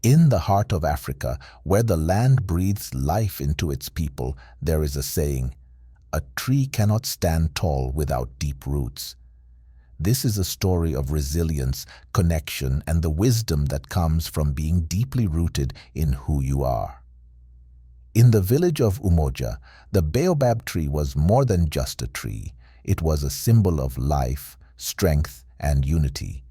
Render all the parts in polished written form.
In the heart of Africa, where the land breathes life into its people, there is a saying, "A tree cannot stand tall without deep roots." This is a story of resilience, connection, and the wisdom that comes from being deeply rooted in who you are. In the village of Umoja, the baobab tree was more than just a tree. It was a symbol of life, strength, and unity.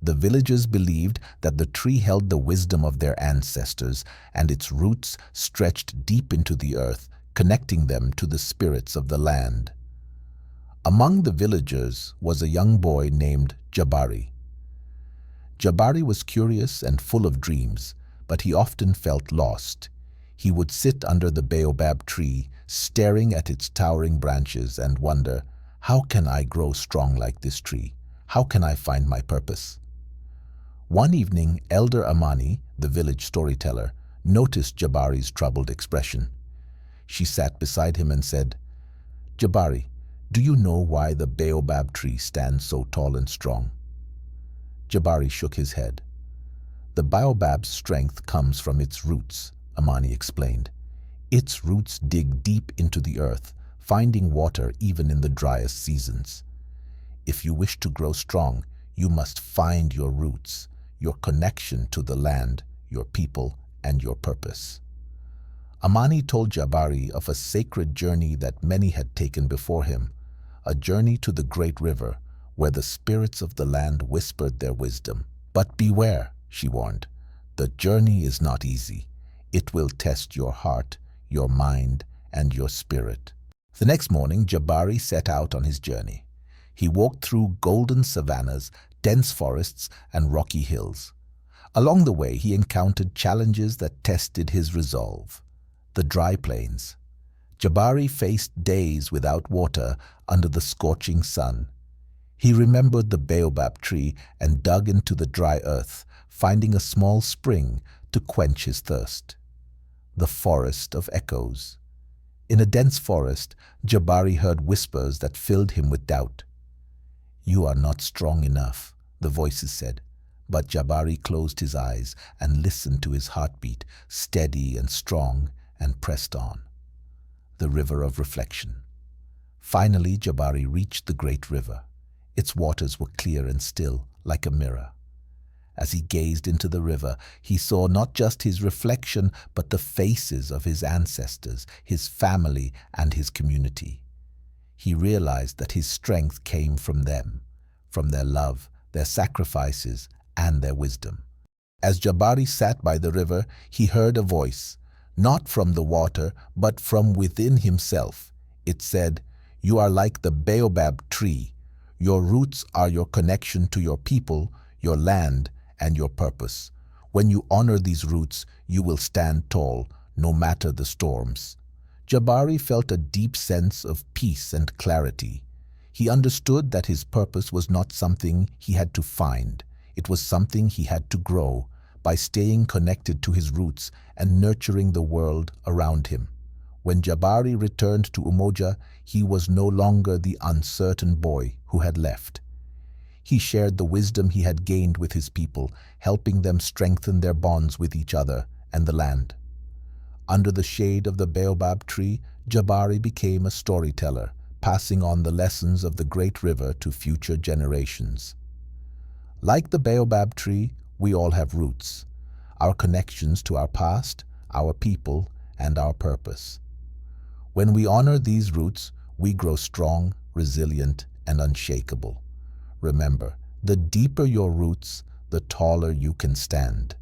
The villagers believed that the tree held the wisdom of their ancestors, and its roots stretched deep into the earth, connecting them to the spirits of the land. Among the villagers was a young boy named Jabari. Jabari was curious and full of dreams, but he often felt lost. He would sit under the baobab tree, staring at its towering branches and wonder, "How can I grow strong like this tree? How can I find my purpose?" One evening, Elder Amani, the village storyteller, noticed Jabari's troubled expression. She sat beside him and said, "Jabari, do you know why the baobab tree stands so tall and strong?" Jabari shook his head. "The baobab's strength comes from its roots," Amani explained. "Its roots dig deep into the earth, finding water even in the driest seasons. If you wish to grow strong, you must find your roots, your connection to the land, your people, and your purpose." Amani told Jabari of a sacred journey that many had taken before him, a journey to the great river, where the spirits of the land whispered their wisdom. "But beware," she warned, "the journey is not easy. It will test your heart, your mind, and your spirit." The next morning, Jabari set out on his journey. He walked through golden savannas, dense forests, and rocky hills. Along the way, he encountered challenges that tested his resolve. The dry plains. Jabari faced days without water under the scorching sun. He remembered the baobab tree and dug into the dry earth, finding a small spring to quench his thirst. The forest of echoes. In a dense forest, Jabari heard whispers that filled him with doubt. "You are not strong enough," the voices said. But Jabari closed his eyes and listened to his heartbeat, steady and strong, and pressed on. The river of reflection. Finally, Jabari reached the great river. Its waters were clear and still, like a mirror. As he gazed into the river, he saw not just his reflection, but the faces of his ancestors, his family, and his community. He realized that his strength came from them, from their love, their sacrifices, and their wisdom. As Jabari sat by the river, he heard a voice, not from the water, but from within himself. It said, "You are like the baobab tree. Your roots are your connection to your people, your land, and your purpose. When you honor these roots, you will stand tall, no matter the storms." Jabari felt a deep sense of peace and clarity. He understood that his purpose was not something he had to find. It was something he had to grow by staying connected to his roots and nurturing the world around him. When Jabari returned to Umoja, he was no longer the uncertain boy who had left. He shared the wisdom he had gained with his people, helping them strengthen their bonds with each other and the land. Under the shade of the baobab tree, Jabari became a storyteller, passing on the lessons of the great river to future generations. Like the baobab tree, we all have roots, our connections to our past, our people, and our purpose. When we honor these roots, we grow strong, resilient, and unshakable. Remember, the deeper your roots, the taller you can stand.